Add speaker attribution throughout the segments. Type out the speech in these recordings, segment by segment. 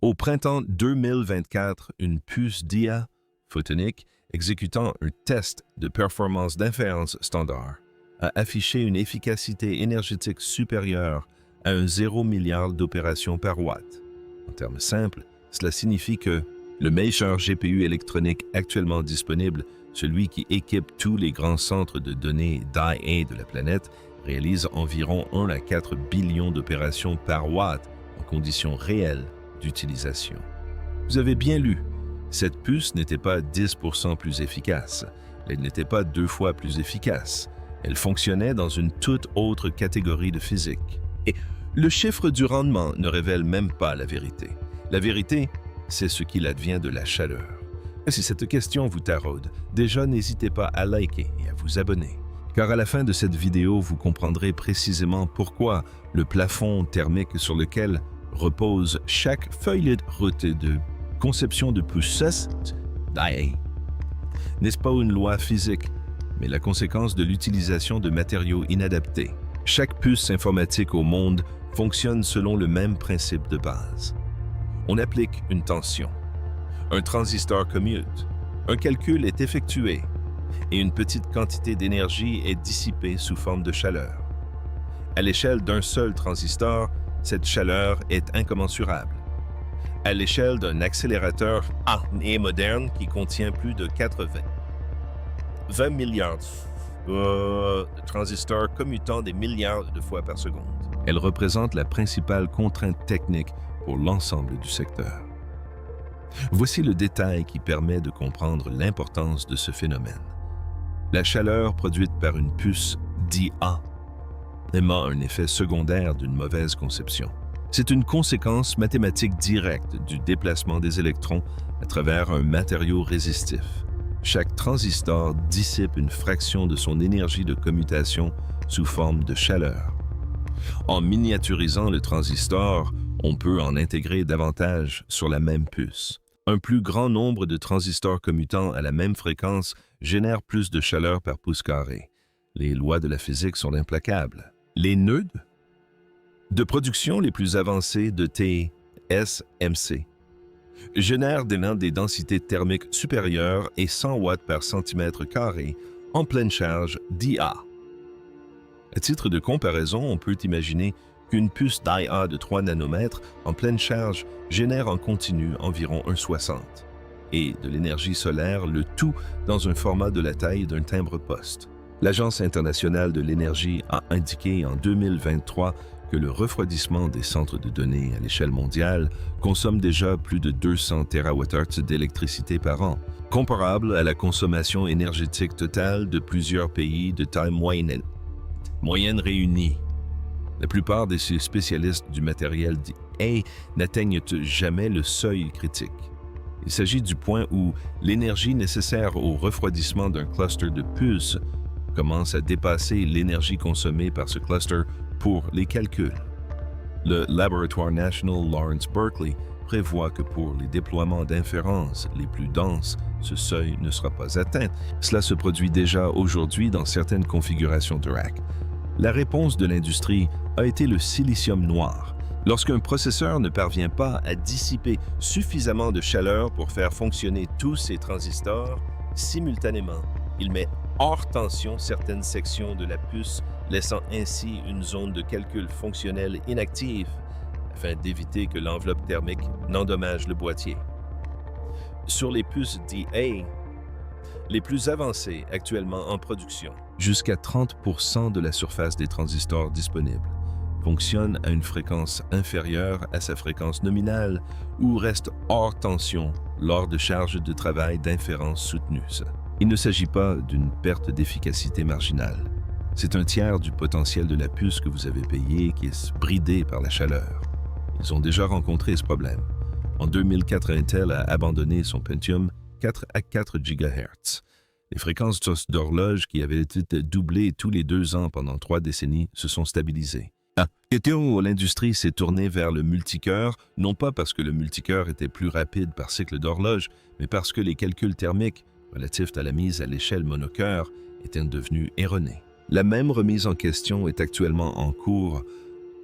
Speaker 1: Au printemps 2024, une puce d'IA photonique exécutant un test de performance d'inférence standard a affiché une efficacité énergétique supérieure à un 0 milliard d'opérations par watt. En termes simples, cela signifie que le meilleur GPU électronique actuellement disponible, celui qui équipe tous les grands centres de données d'IA de la planète, réalise environ 1 à 4 billions d'opérations par watt en conditions réelles d'utilisation. Vous avez bien lu, cette puce n'était pas 10% plus efficace, elle n'était pas 2 fois plus efficace, elle fonctionnait dans une toute autre catégorie de physique. Et le chiffre du rendement ne révèle même pas la vérité. La vérité, c'est ce qu'il advient de la chaleur. Et si cette question vous taraude, déjà n'hésitez pas à liker et à vous abonner. Car à la fin de cette vidéo, vous comprendrez précisément pourquoi le plafond thermique sur lequel repose chaque feuille de route de conception de puces d'IA n'est pas une loi physique, mais la conséquence de l'utilisation de matériaux inadaptés. Chaque puce informatique au monde fonctionne selon le même principe de base. On applique une tension. Un transistor commute. Un calcul est effectué et une petite quantité d'énergie est dissipée sous forme de chaleur. À l'échelle d'un seul transistor, cette chaleur est incommensurable. À l'échelle d'un accélérateur et moderne qui contient plus de 20 milliards de transistors commutant des milliards de fois par seconde. Elle représente la principale contrainte technique pour l'ensemble du secteur. Voici le détail qui permet de comprendre l'importance de ce phénomène. La chaleur produite par une puce d'IA émet un effet secondaire d'une mauvaise conception. C'est une conséquence mathématique directe du déplacement des électrons à travers un matériau résistif. Chaque transistor dissipe une fraction de son énergie de commutation sous forme de chaleur. En miniaturisant le transistor, on peut en intégrer davantage sur la même puce. Un plus grand nombre de transistors commutant à la même fréquence génère plus de chaleur par pouce carré. Les lois de la physique sont implacables. Les nœuds de production les plus avancés de TSMC génèrent des densités thermiques supérieures et 100 watts par centimètre carré en pleine charge d'IA. À titre de comparaison, on peut imaginer qu'une puce d'IA de 3 nanomètres en pleine charge génère en continu environ 1,60 et de l'énergie solaire, le tout dans un format de la taille d'un timbre-poste. L'Agence internationale de l'énergie a indiqué en 2023 que le refroidissement des centres de données à l'échelle mondiale consomme déjà plus de 200 TWh d'électricité par an, comparable à la consommation énergétique totale de plusieurs pays de taille moyenne réunis. La plupart de ces spécialistes du matériel d'IA n'atteignent jamais le seuil critique. Il s'agit du point où l'énergie nécessaire au refroidissement d'un cluster de puces commence à dépasser l'énergie consommée par ce cluster pour les calculs. Le Laboratoire National Lawrence Berkeley prévoit que pour les déploiements d'inférences les plus denses, ce seuil ne sera pas atteint. Cela se produit déjà aujourd'hui dans certaines configurations de rack. La réponse de l'industrie a été le silicium noir. Lorsqu'un processeur ne parvient pas à dissiper suffisamment de chaleur pour faire fonctionner tous ses transistors simultanément, il met hors tension certaines sections de la puce, laissant ainsi une zone de calcul fonctionnelle inactive, afin d'éviter que l'enveloppe thermique n'endommage le boîtier. Sur les puces d'IA, les plus avancées actuellement en production, jusqu'à 30% de la surface des transistors disponibles fonctionne à une fréquence inférieure à sa fréquence nominale ou reste hors tension lors de charges de travail d'inférence soutenues. Il ne s'agit pas d'une perte d'efficacité marginale. C'est un tiers du potentiel de la puce que vous avez payé qui est bridé par la chaleur. Ils ont déjà rencontré ce problème. En 2004, Intel a abandonné son Pentium 4 à 4 GHz. Les fréquences d'horloge qui avaient été doublées tous les 2 ans pendant 3 décennies se sont stabilisées. L'industrie s'est tournée vers le multicœur, non pas parce que le multicœur était plus rapide par cycle d'horloge, mais parce que les calculs thermiques relatifs à la mise à l'échelle monocœur étaient devenus erronés. La même remise en question est actuellement en cours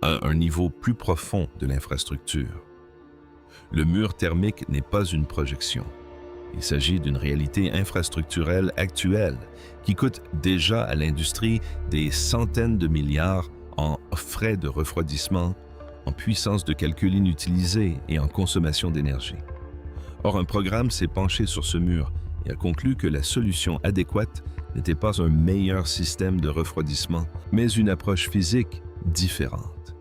Speaker 1: à un niveau plus profond de l'infrastructure. Le mur thermique n'est pas une projection. Il s'agit d'une réalité infrastructurelle actuelle qui coûte déjà à l'industrie des centaines de milliards en frais de refroidissement, en puissance de calcul inutilisée et en consommation d'énergie. Or, un programme s'est penché sur ce mur et a conclu que la solution adéquate n'était pas un meilleur système de refroidissement, mais une approche physique différente.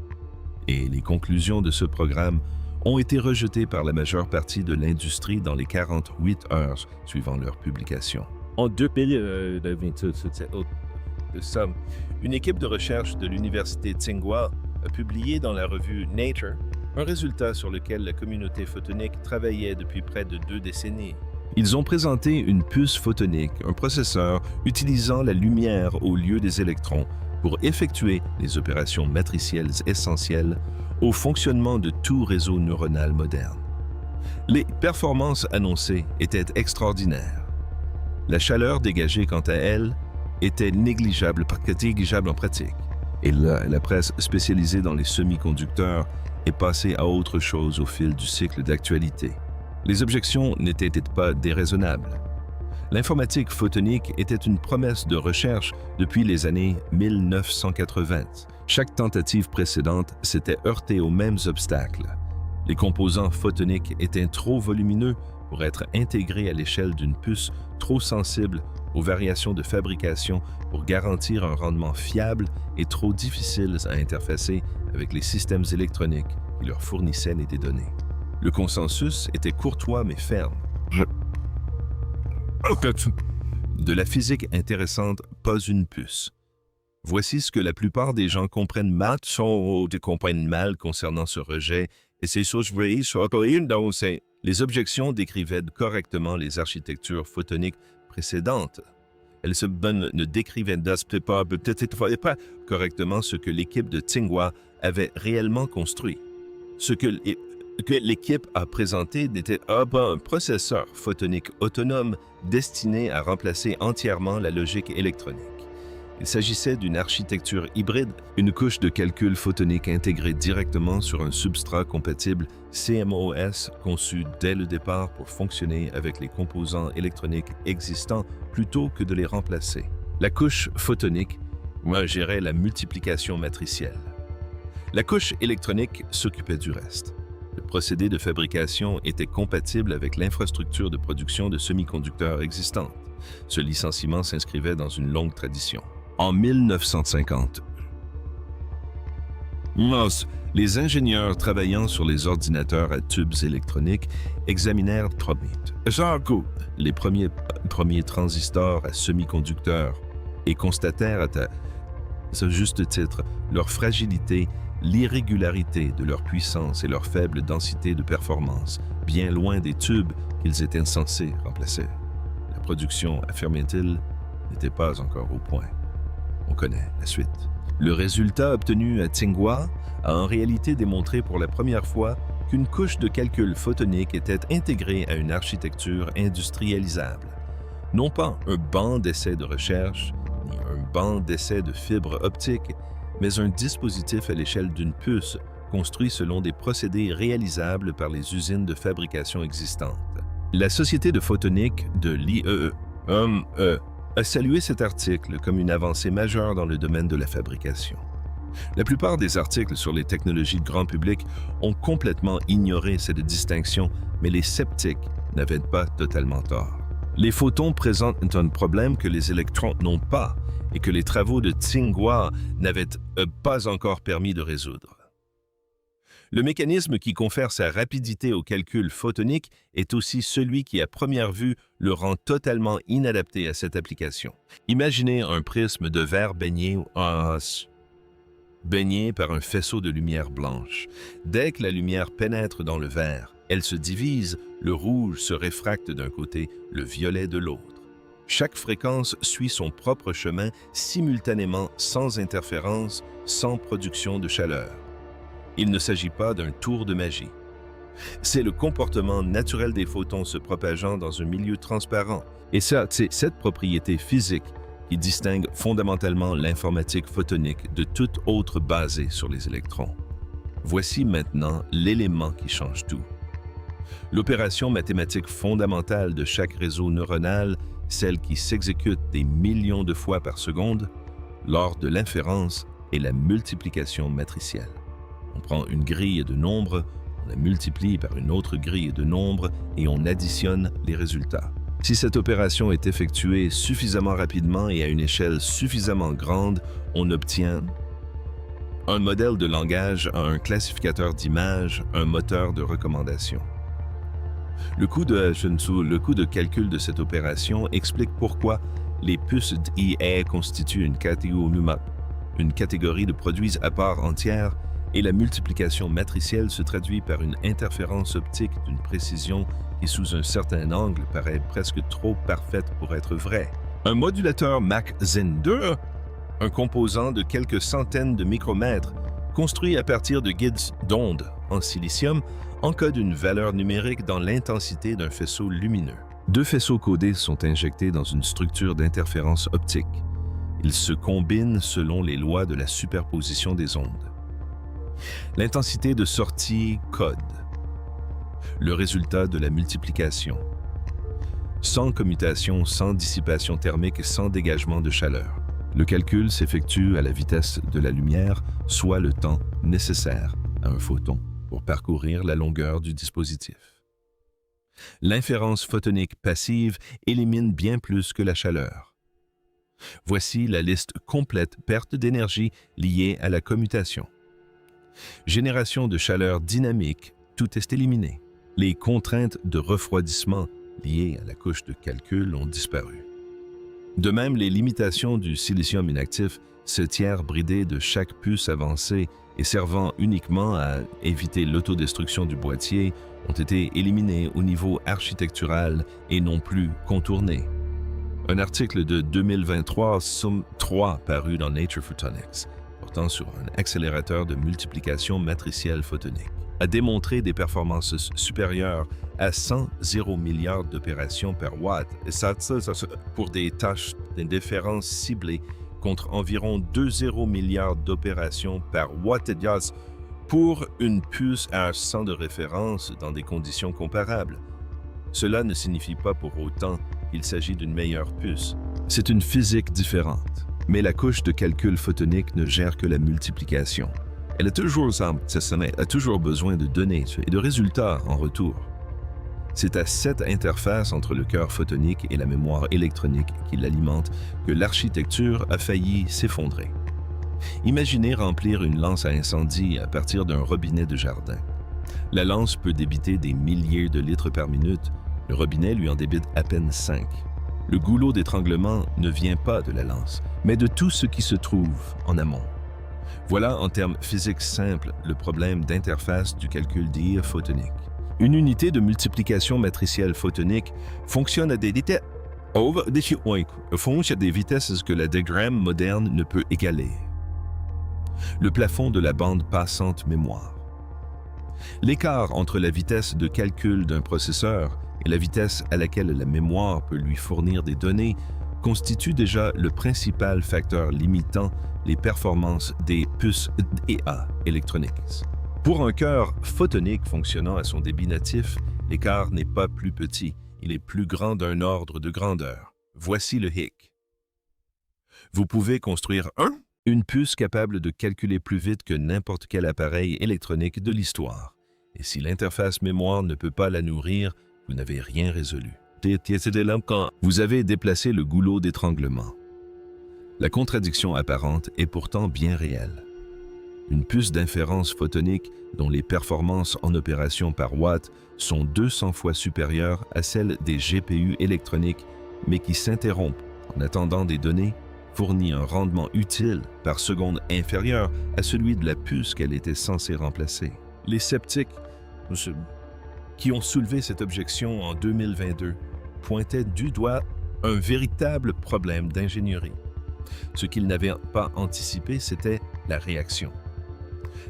Speaker 1: Et les conclusions de ce programme ont été rejetées par la majeure partie de l'industrie dans les 48 heures suivant leur publication. En 2022, une équipe de recherche de l'Université Tsinghua a publié dans la revue Nature un résultat sur lequel la communauté photonique travaillait depuis près de 2 décennies. Ils ont présenté une puce photonique, un processeur utilisant la lumière au lieu des électrons pour effectuer les opérations matricielles essentielles au fonctionnement de tout réseau neuronal moderne. Les performances annoncées étaient extraordinaires. La chaleur dégagée, quant à elle, était négligeable en pratique. Et là, la presse spécialisée dans les semi-conducteurs est passée à autre chose au fil du cycle d'actualité. Les objections n'étaient pas déraisonnables. L'informatique photonique était une promesse de recherche depuis les années 1980. Chaque tentative précédente s'était heurtée aux mêmes obstacles. Les composants photoniques étaient trop volumineux pour être intégrés à l'échelle d'une puce, trop sensible aux variations de fabrication pour garantir un rendement fiable et trop difficiles à interfacer avec les systèmes électroniques qui leur fournissaient des données. Le consensus était courtois mais ferme. De la physique intéressante, pas une puce. Voici ce que la plupart des gens comprennent mal concernant ce rejet, et c'est les objections décrivaient correctement les architectures photoniques précédentes. Elles ne décrivaient peut-être pas correctement ce que l'équipe de Tsinghua avait réellement construit. Ce que l'équipe a présenté n'était pas un processeur photonique autonome destiné à remplacer entièrement la logique électronique. Il s'agissait d'une architecture hybride, une couche de calcul photonique intégrée directement sur un substrat compatible CMOS conçu dès le départ pour fonctionner avec les composants électroniques existants plutôt que de les remplacer. La couche photonique gérait la multiplication matricielle. La couche électronique s'occupait du reste. Le procédé de fabrication était compatible avec l'infrastructure de production de semi-conducteurs existante. Ce licenciement s'inscrivait dans une longue tradition. En 1950, les ingénieurs travaillant sur les ordinateurs à tubes électroniques examinèrent les premiers transistors à semi-conducteurs et constatèrent à ce juste titre leur fragilité, l'irrégularité de leur puissance et leur faible densité de performance, bien loin des tubes qu'ils étaient censés remplacer. La production, affirmait-il, n'était pas encore au point. On connaît la suite. Le résultat obtenu à Tsinghua a en réalité démontré pour la première fois qu'une couche de calcul photonique était intégrée à une architecture industrialisable. Non pas un banc d'essais de recherche, ni un banc d'essais de fibres optiques, mais un dispositif à l'échelle d'une puce construit selon des procédés réalisables par les usines de fabrication existantes. La Société de photonique de l'IEE a salué cet article comme une avancée majeure dans le domaine de la fabrication. La plupart des articles sur les technologies de grand public ont complètement ignoré cette distinction, mais les sceptiques n'avaient pas totalement tort. Les photons présentent un problème que les électrons n'ont pas et que les travaux de Tsinghua n'avaient pas encore permis de résoudre. Le mécanisme qui confère sa rapidité au calcul photonique est aussi celui qui, à première vue, le rend totalement inadapté à cette application. Imaginez un prisme de verre baigné par un faisceau de lumière blanche. Dès que la lumière pénètre dans le verre, elle se divise, le rouge se réfracte d'un côté, le violet de l'autre. Chaque fréquence suit son propre chemin simultanément, sans interférence, sans production de chaleur. Il ne s'agit pas d'un tour de magie. C'est le comportement naturel des photons se propageant dans un milieu transparent. Et c'est cette propriété physique qui distingue fondamentalement l'informatique photonique de toute autre basée sur les électrons. Voici maintenant l'élément qui change tout. L'opération mathématique fondamentale de chaque réseau neuronal, celle qui s'exécute des millions de fois par seconde, lors de l'inférence est la multiplication matricielle. On prend une grille de nombres, on la multiplie par une autre grille de nombres et on additionne les résultats. Si cette opération est effectuée suffisamment rapidement et à une échelle suffisamment grande, on obtient un modèle de langage à un classificateur d'images, un moteur de recommandation. Le coût de calcul de cette opération explique pourquoi les puces d'IA constituent une catégorie de produits à part entière et la multiplication matricielle se traduit par une interférence optique d'une précision qui, sous un certain angle, paraît presque trop parfaite pour être vraie. Un modulateur Mach-Zehnder 2, un composant de quelques centaines de micromètres, construit à partir de guides d'ondes en silicium, encode une valeur numérique dans l'intensité d'un faisceau lumineux. Deux faisceaux codés sont injectés dans une structure d'interférence optique. Ils se combinent selon les lois de la superposition des ondes. L'intensité de sortie code. Le résultat de la multiplication. Sans commutation, sans dissipation thermique, sans dégagement de chaleur. Le calcul s'effectue à la vitesse de la lumière, soit le temps nécessaire à un photon pour parcourir la longueur du dispositif. L'inférence photonique passive élimine bien plus que la chaleur. Voici la liste complète perte d'énergie liée à la commutation. Génération de chaleur dynamique, tout est éliminé. Les contraintes de refroidissement liées à la couche de calcul ont disparu. De même, les limitations du silicium inactif, ce tiers bridé de chaque puce avancée et servant uniquement à éviter l'autodestruction du boîtier, ont été éliminés au niveau architectural et non plus contournés. Un article de 2023, Sum 3, paru dans Nature Photonics, portant sur un accélérateur de multiplication matricielle photonique, a démontré des performances supérieures à 100 milliards d'opérations par watt, et ça pour des tâches d'interférence ciblées contre environ 2 milliards d'opérations par watt pour une puce à 100 de référence dans des conditions comparables. Cela ne signifie pas pour autant qu'il s'agit d'une meilleure puce. C'est une physique différente, mais la couche de calcul photonique ne gère que la multiplication. Elle a toujours besoin de données et de résultats en retour. C'est à cette interface entre le cœur photonique et la mémoire électronique qui l'alimente que l'architecture a failli s'effondrer. Imaginez remplir une lance à incendie à partir d'un robinet de jardin. La lance peut débiter des milliers de litres par minute, le robinet lui en débite à peine 5. Le goulot d'étranglement ne vient pas de la lance, mais de tout ce qui se trouve en amont. Voilà en termes physiques simples le problème d'interface du calcul d'IA photonique. Une unité de multiplication matricielle photonique fonctionne à des vitesses que la diagramme moderne ne peut égaler. Le plafond de la bande passante mémoire. L'écart entre la vitesse de calcul d'un processeur et la vitesse à laquelle la mémoire peut lui fournir des données constitue déjà le principal facteur limitant les performances des puces IA électroniques. Pour un cœur photonique fonctionnant à son débit natif, l'écart n'est pas plus petit, il est plus grand d'un ordre de grandeur. Voici le hic. Vous pouvez construire une puce capable de calculer plus vite que n'importe quel appareil électronique de l'histoire. Et si l'interface mémoire ne peut pas la nourrir, vous n'avez rien résolu. Vous avez déplacé le goulot d'étranglement. La contradiction apparente est pourtant bien réelle. Une puce d'inférence photonique dont les performances en opération par watt sont 200 fois supérieures à celles des GPU électroniques, mais qui s'interrompent en attendant des données, fournit un rendement utile par seconde inférieur à celui de la puce qu'elle était censée remplacer. Les sceptiques qui ont soulevé cette objection en 2022 pointaient du doigt un véritable problème d'ingénierie. Ce qu'ils n'avaient pas anticipé, c'était la réaction.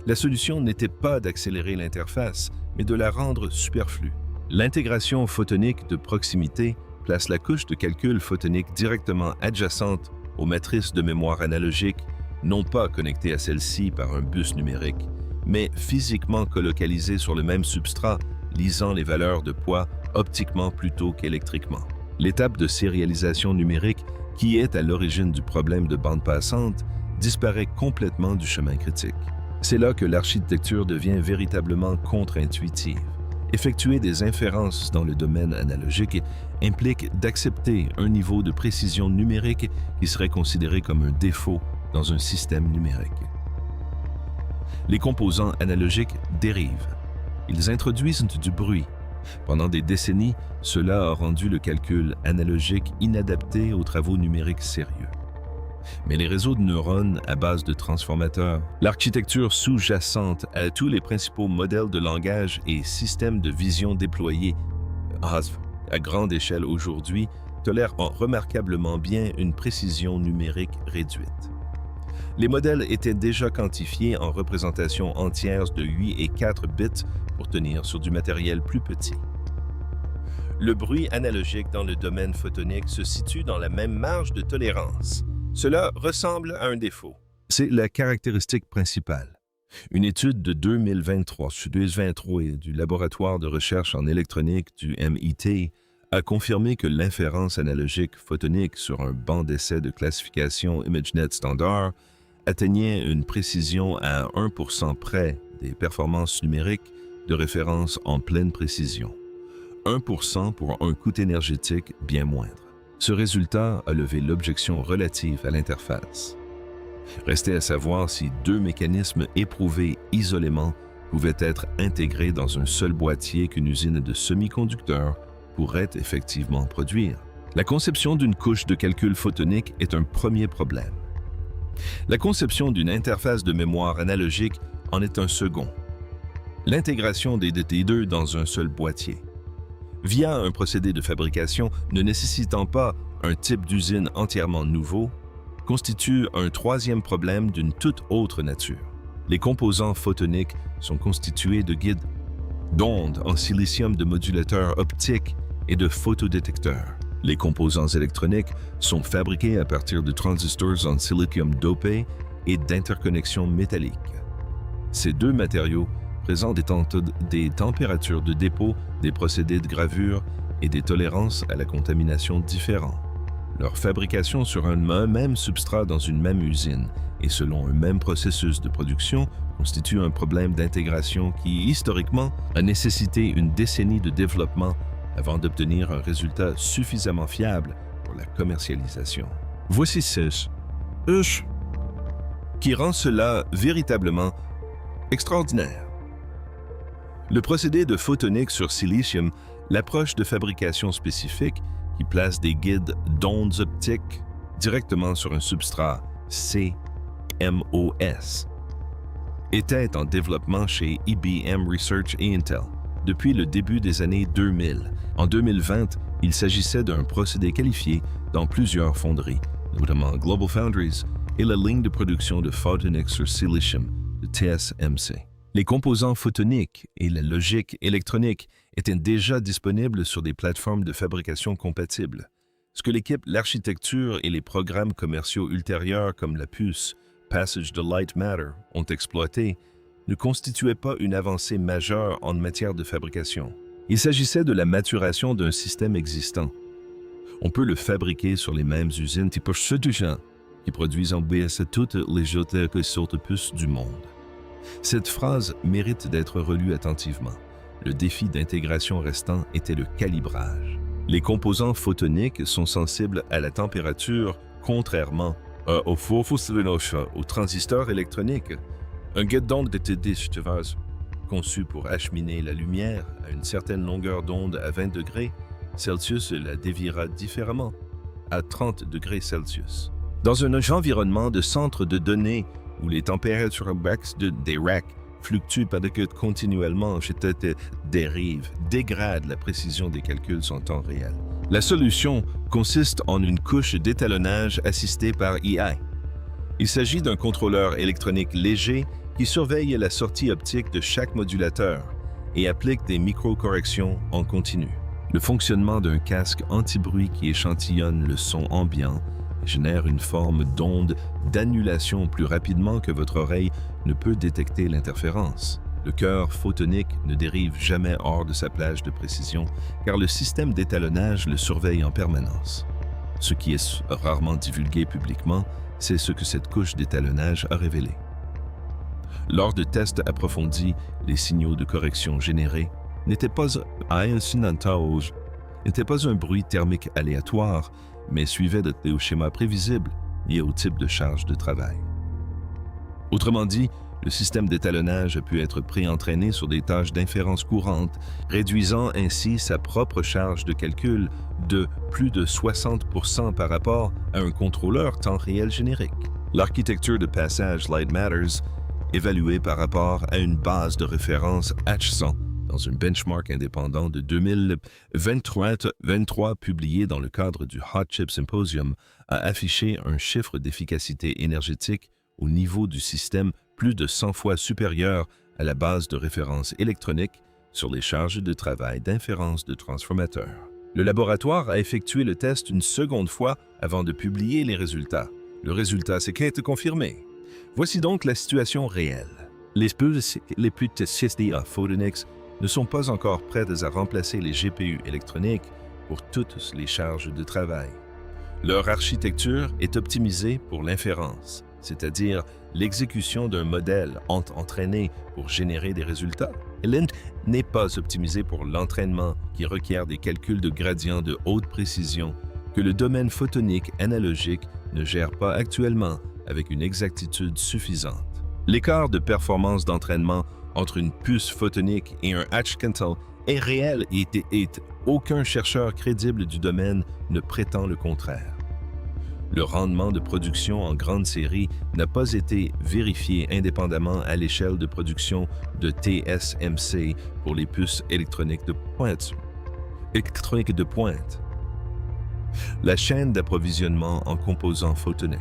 Speaker 1: La solution n'était pas d'accélérer l'interface, mais de la rendre superflue. L'intégration photonique de proximité place la couche de calcul photonique directement adjacente aux matrices de mémoire analogique, non pas connectées à celle-ci par un bus numérique, mais physiquement colocalisées sur le même substrat lisant les valeurs de poids optiquement plutôt qu'électriquement. L'étape de sérialisation numérique, qui est à l'origine du problème de bande passante, disparaît complètement du chemin critique. C'est là que l'architecture devient véritablement contre-intuitive. Effectuer des inférences dans le domaine analogique implique d'accepter un niveau de précision numérique qui serait considéré comme un défaut dans un système numérique. Les composants analogiques dérivent. Ils introduisent du bruit. Pendant des décennies, cela a rendu le calcul analogique inadapté aux travaux numériques sérieux. Mais les réseaux de neurones à base de transformateurs, l'architecture sous-jacente à tous les principaux modèles de langage et systèmes de vision déployés à grande échelle aujourd'hui tolèrent remarquablement bien une précision numérique réduite. Les modèles étaient déjà quantifiés en représentations entières de 8 et 4 bits pour tenir sur du matériel plus petit. Le bruit analogique dans le domaine photonique se situe dans la même marge de tolérance. Cela ressemble à un défaut. C'est la caractéristique principale. Une étude de 2023 du laboratoire de recherche en électronique du MIT a confirmé que l'inférence analogique photonique sur un banc d'essai de classification ImageNet standard atteignait une précision à 1% près des performances numériques de référence en pleine précision. 1% pour un coût énergétique bien moindre. Ce résultat a levé l'objection relative à l'interface. Restait à savoir si deux mécanismes éprouvés isolément pouvaient être intégrés dans un seul boîtier qu'une usine de semi-conducteurs pourrait effectivement produire. La conception d'une couche de calcul photonique est un premier problème. La conception d'une interface de mémoire analogique en est un second. L'intégration des deux dans un seul boîtier, via un procédé de fabrication ne nécessitant pas un type d'usine entièrement nouveau, constitue un troisième problème d'une toute autre nature. Les composants photoniques sont constitués de guides d'ondes en silicium de modulateurs optiques et de photodétecteurs. Les composants électroniques sont fabriqués à partir de transistors en silicium dopé et d'interconnexions métalliques. Ces deux matériaux présentent des températures de dépôt, des procédés de gravure et des tolérances à la contamination différents. Leur fabrication sur un même substrat dans une même usine et selon un même processus de production constitue un problème d'intégration qui, historiquement, a nécessité une décennie de développement avant d'obtenir un résultat suffisamment fiable pour la commercialisation. Voici qui rend cela véritablement extraordinaire. Le procédé de photonique sur silicium, l'approche de fabrication spécifique qui place des guides d'ondes optiques directement sur un substrat CMOS, était en développement chez IBM Research et Intel depuis le début des années 2000. En 2020, il s'agissait d'un procédé qualifié dans plusieurs fonderies, notamment GlobalFoundries et la ligne de production de photonics sur silicium de TSMC. Les composants photoniques et la logique électronique étaient déjà disponibles sur des plateformes de fabrication compatibles. Ce que l'architecture et les programmes commerciaux ultérieurs comme la puce Passage to Light Matter ont exploité ne constituait pas une avancée majeure en matière de fabrication. Il s'agissait de la maturation d'un système existant. On peut le fabriquer sur les mêmes usines type Cedugent qui produisent en BS toutes les autres puces du monde. Cette phrase mérite d'être relue attentivement. Le défi d'intégration restant était le calibrage. Les composants photoniques sont sensibles à la température, contrairement aux transistors électroniques. Un guide d'onde était conçu pour acheminer la lumière à une certaine longueur d'onde à 20 degrés Celsius la déviera différemment à 30 degrés Celsius. Dans un environnement de centre de données où les températures des racks fluctuent continuellement, dégrade la précision des calculs en temps réel. La solution consiste en une couche d'étalonnage assistée par AI. Il s'agit d'un contrôleur électronique léger qui surveille la sortie optique de chaque modulateur et applique des micro-corrections en continu. Le fonctionnement d'un casque anti-bruit qui échantillonne le son ambiant génère une forme d'onde d'annulation plus rapidement que votre oreille ne peut détecter l'interférence. Le cœur photonique ne dérive jamais hors de sa plage de précision car le système d'étalonnage le surveille en permanence. Ce qui est rarement divulgué publiquement, c'est ce que cette couche d'étalonnage a révélé. Lors de tests approfondis, les signaux de correction générés n'étaient pas un bruit thermique aléatoire, mais suivaient au schéma prévisible lié au type de charge de travail. Autrement dit, le système d'étalonnage a pu être pré-entraîné sur des tâches d'inférence courantes, réduisant ainsi sa propre charge de calcul de plus de 60% par rapport à un contrôleur temps réel générique. L'architecture de passage Light Matters, évaluée par rapport à une base de référence H100 dans un benchmark indépendant de 2023 publié dans le cadre du Hot Chip Symposium, a affiché un chiffre d'efficacité énergétique au niveau du système plus de 100 fois supérieur à la base de référence électronique sur les charges de travail d'inférence de transformateurs. Le laboratoire a effectué le test une seconde fois avant de publier les résultats. Le résultat s'est confirmé. Voici donc la situation réelle. Les puces CSDA Photonics ne sont pas encore prêtes à remplacer les GPU électroniques pour toutes les charges de travail. Leur architecture est optimisée pour l'inférence, c'est-à-dire l'exécution d'un modèle entraîné pour générer des résultats. Elle n'est pas optimisée pour l'entraînement qui requiert des calculs de gradients de haute précision que le domaine photonique analogique ne gère pas actuellement avec une exactitude suffisante. L'écart de performance d'entraînement entre une puce photonique et un H-Kentel est réel et aucun chercheur crédible du domaine ne prétend le contraire. Le rendement de production en grande série n'a pas été vérifié indépendamment à l'échelle de production de TSMC pour les puces électroniques de pointe. La chaîne d'approvisionnement en composants photoniques,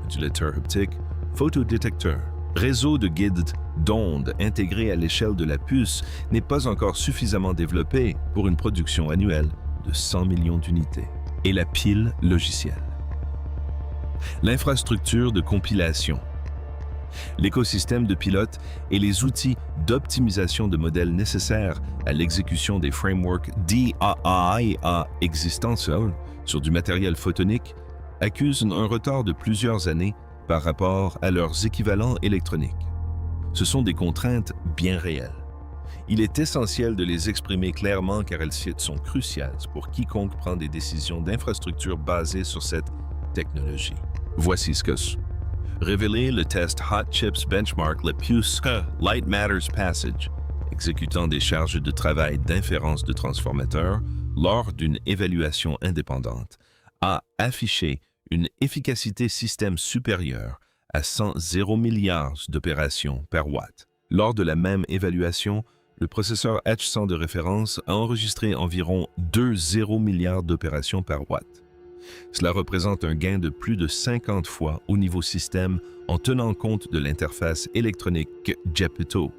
Speaker 1: modulateur optique, photodétecteur, réseau de guides d'ondes intégrés à l'échelle de la puce n'est pas encore suffisamment développé pour une production annuelle de 100 millions d'unités. Et la pile logicielle. L'infrastructure de compilation. L'écosystème de pilotes et les outils d'optimisation de modèles nécessaires à l'exécution des frameworks DAA existants sur du matériel photonique accusent un retard de plusieurs années par rapport à leurs équivalents électroniques. Ce sont des contraintes bien réelles. Il est essentiel de les exprimer clairement car elles sont cruciales pour quiconque prend des décisions d'infrastructure basées sur cette technologie. Voici ce que révélé le test Hot Chips Benchmark le puce Light Matters Passage, exécutant des charges de travail d'inférence de transformateurs lors d'une évaluation indépendante, a affiché une efficacité système supérieure à 100 milliards d'opérations par watt. Lors de la même évaluation, le processeur H100 de référence a enregistré environ 2,0 milliards d'opérations par watt. Cela représente un gain de plus de 50 fois au niveau système en tenant compte de l'interface électronique JEPITO,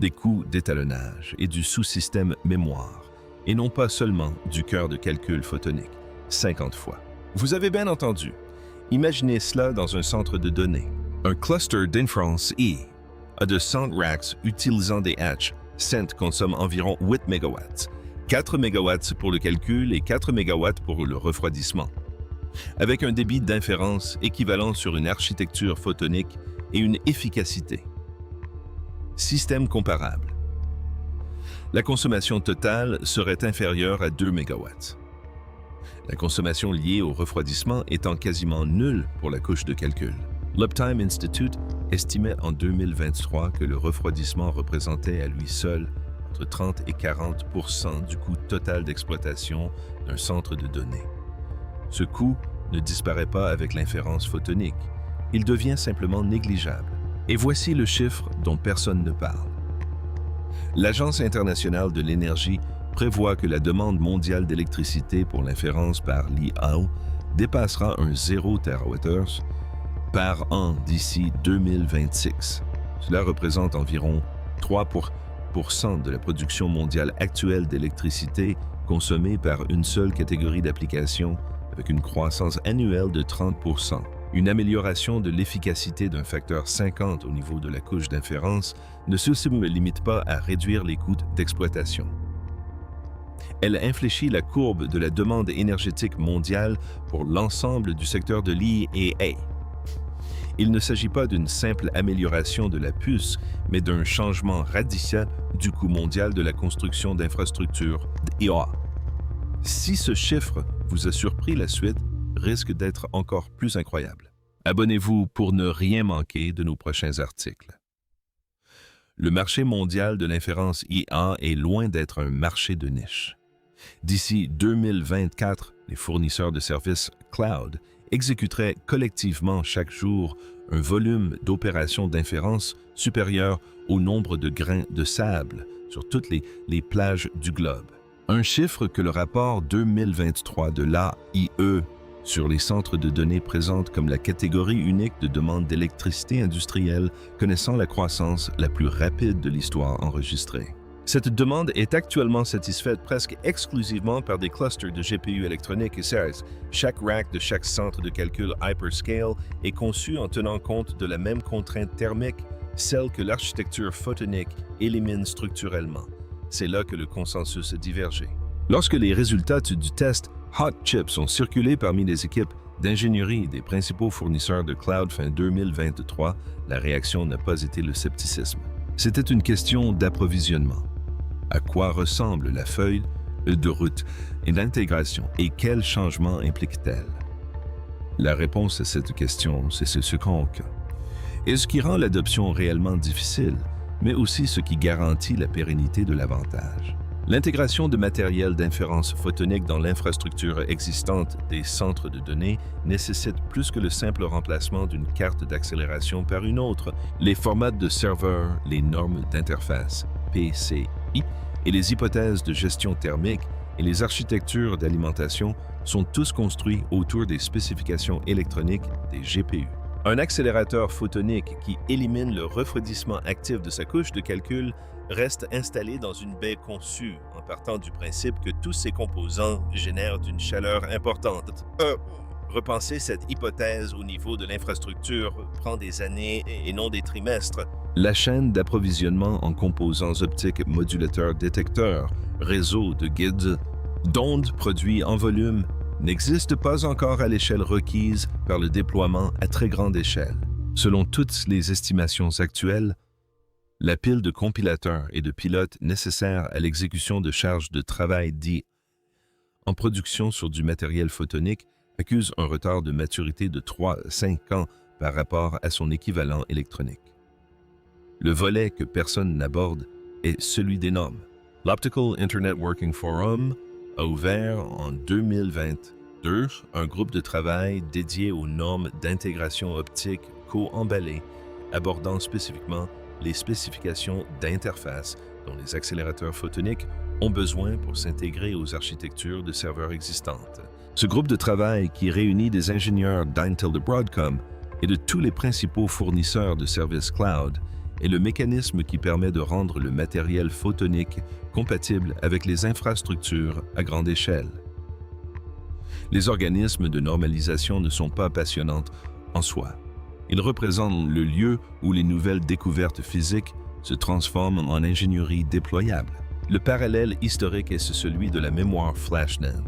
Speaker 1: des coûts d'étalonnage et du sous-système mémoire, et non pas seulement du cœur de calcul photonique, 50 fois. Vous avez bien entendu. Imaginez cela dans un centre de données. Un cluster d'inférence a de 100 racks utilisant des H. Cent consomme environ 8 MW, 4 MW pour le calcul et 4 MW pour le refroidissement. Avec un débit d'inférence équivalent sur une architecture photonique et une efficacité. Système comparable. La consommation totale serait inférieure à 2 MW. La consommation liée au refroidissement étant quasiment nulle pour la couche de calcul. L'Uptime Institute estimait en 2023 que le refroidissement représentait à lui seul entre 30 et 40% du coût total d'exploitation d'un centre de données. Ce coût ne disparaît pas avec l'inférence photonique, il devient simplement négligeable. Et voici le chiffre dont personne ne parle. L'Agence internationale de l'énergie prévoit que la demande mondiale d'électricité pour l'inférence par l'IA dépassera un 0 TWh par an d'ici 2026. Cela représente environ 3% de la production mondiale actuelle d'électricité consommée par une seule catégorie d'applications avec une croissance annuelle de 30%. Une amélioration de l'efficacité d'un facteur 50 au niveau de la couche d'inférence ne se limite pas à réduire les coûts d'exploitation. Elle infléchit la courbe de la demande énergétique mondiale pour l'ensemble du secteur de l'IA. Il ne s'agit pas d'une simple amélioration de la puce, mais d'un changement radical du coût mondial de la construction d'infrastructures d'IA. Si ce chiffre vous a surpris, la suite risque d'être encore plus incroyable. Abonnez-vous pour ne rien manquer de nos prochains articles. Le marché mondial de l'inférence IA est loin d'être un marché de niche. D'ici 2024, les fournisseurs de services cloud exécuteraient collectivement chaque jour un volume d'opérations d'inférence supérieur au nombre de grains de sable sur toutes les plages du globe. Un chiffre que le rapport 2023 de l'AIE sur les centres de données présente comme la catégorie unique de demande d'électricité industrielle connaissant la croissance la plus rapide de l'histoire enregistrée. Cette demande est actuellement satisfaite presque exclusivement par des clusters de GPU électroniques et SERS. Chaque rack de chaque centre de calcul hyperscale est conçu en tenant compte de la même contrainte thermique, celle que l'architecture photonique élimine structurellement. C'est là que le consensus a divergé. Lorsque les résultats du test Hot Chips ont circulé parmi les équipes d'ingénierie des principaux fournisseurs de cloud fin 2023, la réaction n'a pas été le scepticisme. C'était une question d'approvisionnement. À quoi ressemble la feuille de route et l'intégration et quels changements implique-t-elle? La réponse à cette question, c'est ce qu'on a. Et ce qui rend l'adoption réellement difficile, mais aussi ce qui garantit la pérennité de l'avantage. L'intégration de matériel d'inférence photonique dans l'infrastructure existante des centres de données nécessite plus que le simple remplacement d'une carte d'accélération par une autre. Les formats de serveurs, les normes d'interface, PCI, et les hypothèses de gestion thermique et les architectures d'alimentation sont tous construits autour des spécifications électroniques des GPU. Un accélérateur photonique qui élimine le refroidissement actif de sa couche de calcul reste installé dans une baie conçue en partant du principe que tous ses composants génèrent une chaleur importante. Repenser cette hypothèse au niveau de l'infrastructure prend des années et non des trimestres. La chaîne d'approvisionnement en composants optiques modulateurs détecteurs, réseau de guides, d'ondes produits en volume, n'existe pas encore à l'échelle requise par le déploiement à très grande échelle. Selon toutes les estimations actuelles, la pile de compilateurs et de pilotes nécessaires à l'exécution de charges de travail dites en production sur du matériel photonique accuse un retard de maturité de 3 à 5 ans par rapport à son équivalent électronique. Le volet que personne n'aborde est celui des normes. L'Optical Internet Working Forum a ouvert en 2022 un groupe de travail dédié aux normes d'intégration optique co-emballées, abordant spécifiquement les spécifications d'interface dont les accélérateurs photoniques ont besoin pour s'intégrer aux architectures de serveurs existantes. Ce groupe de travail, qui réunit des ingénieurs d'Intel de Broadcom et de tous les principaux fournisseurs de services cloud, est le mécanisme qui permet de rendre le matériel photonique compatible avec les infrastructures à grande échelle. Les organismes de normalisation ne sont pas passionnants en soi. Ils représentent le lieu où les nouvelles découvertes physiques se transforment en ingénierie déployable. Le parallèle historique est celui de la mémoire flash NAND.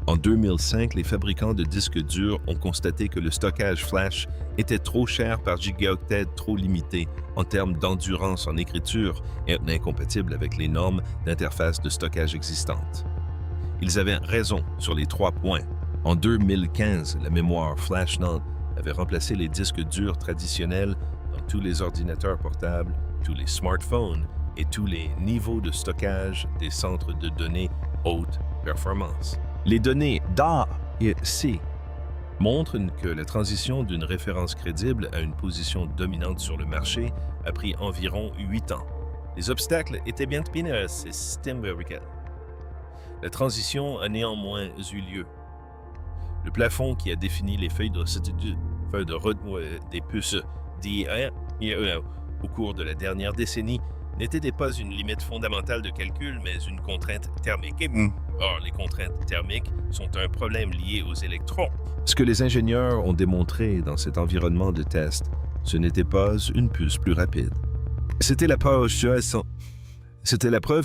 Speaker 1: En 2005, les fabricants de disques durs ont constaté que le stockage flash était trop cher par gigaoctet, trop limité en termes d'endurance en écriture et incompatible avec les normes d'interface de stockage existantes. Ils avaient raison sur les 3 points. En 2015, la mémoire flash NAND avait remplacé les disques durs traditionnels dans tous les ordinateurs portables, tous les smartphones et tous les niveaux de stockage des centres de données haute performance. Les données d'A et C montrent que la transition d'une référence crédible à une position dominante sur le marché a pris environ 8 ans. Les obstacles étaient bien définis, ces systèmes fabricants. La transition a néanmoins eu lieu. Le plafond qui a défini les feuilles de route des puces d'IA au cours de la dernière décennie n'était pas une limite fondamentale de calcul, mais une contrainte thermique. Or, les contraintes thermiques sont un problème lié aux électrons. Ce que les ingénieurs ont démontré dans cet environnement de test, ce n'était pas une puce plus rapide. C'était la preuve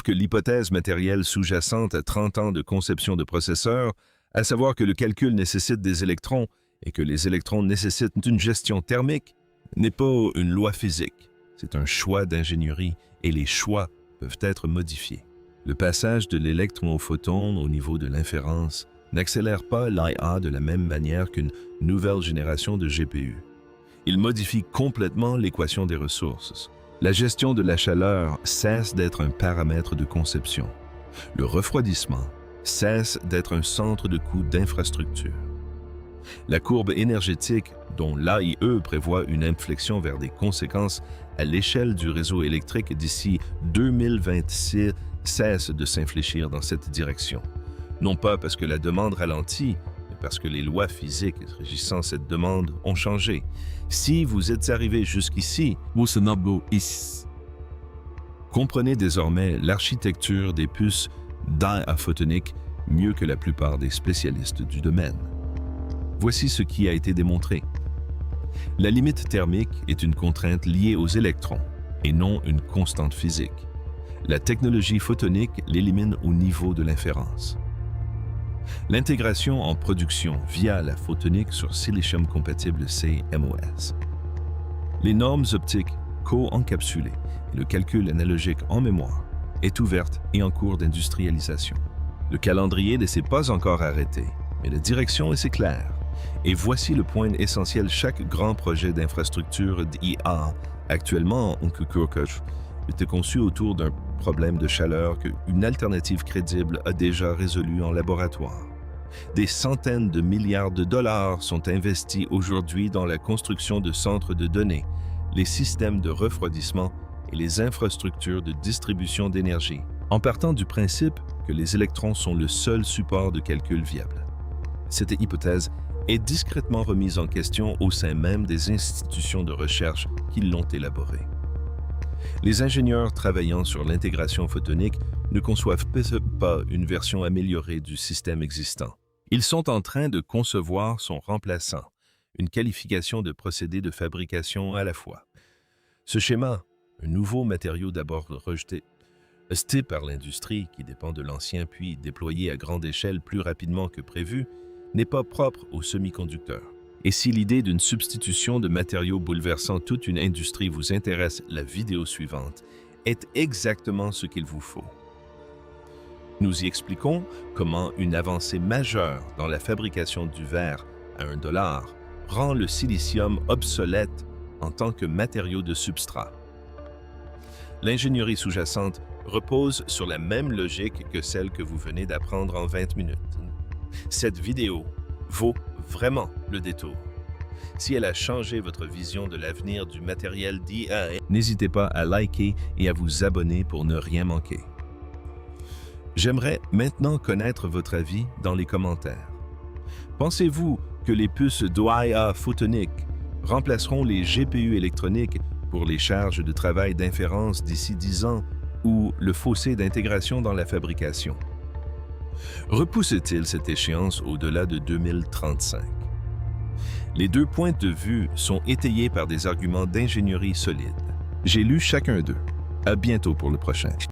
Speaker 1: que l'hypothèse matérielle sous-jacente à 30 ans de conception de processeurs, à savoir que le calcul nécessite des électrons et que les électrons nécessitent une gestion thermique, n'est pas une loi physique. C'est un choix d'ingénierie et les choix peuvent être modifiés. Le passage de l'électron au photon au niveau de l'inférence n'accélère pas l'IA de la même manière qu'une nouvelle génération de GPU. Il modifie complètement l'équation des ressources. La gestion de la chaleur cesse d'être un paramètre de conception. Le refroidissement cesse d'être un centre de coût d'infrastructure. La courbe énergétique, dont l'AIE prévoit une inflexion vers des conséquences à l'échelle du réseau électrique d'ici 2026, cesse de s'infléchir dans cette direction. Non pas parce que la demande ralentit, mais parce que les lois physiques régissant cette demande ont changé. Si vous êtes arrivé jusqu'ici, comprenez désormais l'architecture des puces d'IA photonique mieux que la plupart des spécialistes du domaine. Voici ce qui a été démontré. La limite thermique est une contrainte liée aux électrons et non une constante physique. La technologie photonique l'élimine au niveau de l'inférence. L'intégration en production via la photonique sur silicium compatible CMOS. Les normes optiques co-encapsulées et le calcul analogique en mémoire est ouverte et en cours d'industrialisation. Le calendrier ne s'est pas encore arrêté, mais la direction est claire. Et voici le point essentiel: chaque grand projet d'infrastructure d'IA actuellement en cours était conçu autour d'un problème de chaleur qu'une alternative crédible a déjà résolu en laboratoire. Des centaines de milliards de dollars sont investis aujourd'hui dans la construction de centres de données, les systèmes de refroidissement et les infrastructures de distribution d'énergie, en partant du principe que les électrons sont le seul support de calcul viable. Cette hypothèse est discrètement remise en question au sein même des institutions de recherche qui l'ont élaborée. Les ingénieurs travaillant sur l'intégration photonique ne conçoivent pas une version améliorée du système existant. Ils sont en train de concevoir son remplaçant, une qualification de procédé de fabrication à la fois. Ce schéma, un nouveau matériau d'abord rejeté par l'industrie qui dépend de l'ancien puis déployé à grande échelle plus rapidement que prévu, n'est pas propre aux semi-conducteurs. Et si l'idée d'une substitution de matériaux bouleversant toute une industrie vous intéresse, la vidéo suivante est exactement ce qu'il vous faut. Nous y expliquons comment une avancée majeure dans la fabrication du verre à $1 rend le silicium obsolète en tant que matériau de substrat. L'ingénierie sous-jacente repose sur la même logique que celle que vous venez d'apprendre en 20 minutes. Cette vidéo vaut vraiment le détour. Si elle a changé votre vision de l'avenir du matériel d'IA, n'hésitez pas à liker et à vous abonner pour ne rien manquer. J'aimerais maintenant connaître votre avis dans les commentaires. Pensez-vous que les puces d'IA photonique remplaceront les GPU électroniques pour les charges de travail d'inférence d'ici 10 ans ou le fossé d'intégration dans la fabrication? Repousse-t-il cette échéance au-delà de 2035? Les deux points de vue sont étayés par des arguments d'ingénierie solides. J'ai lu chacun d'eux. À bientôt pour le prochain.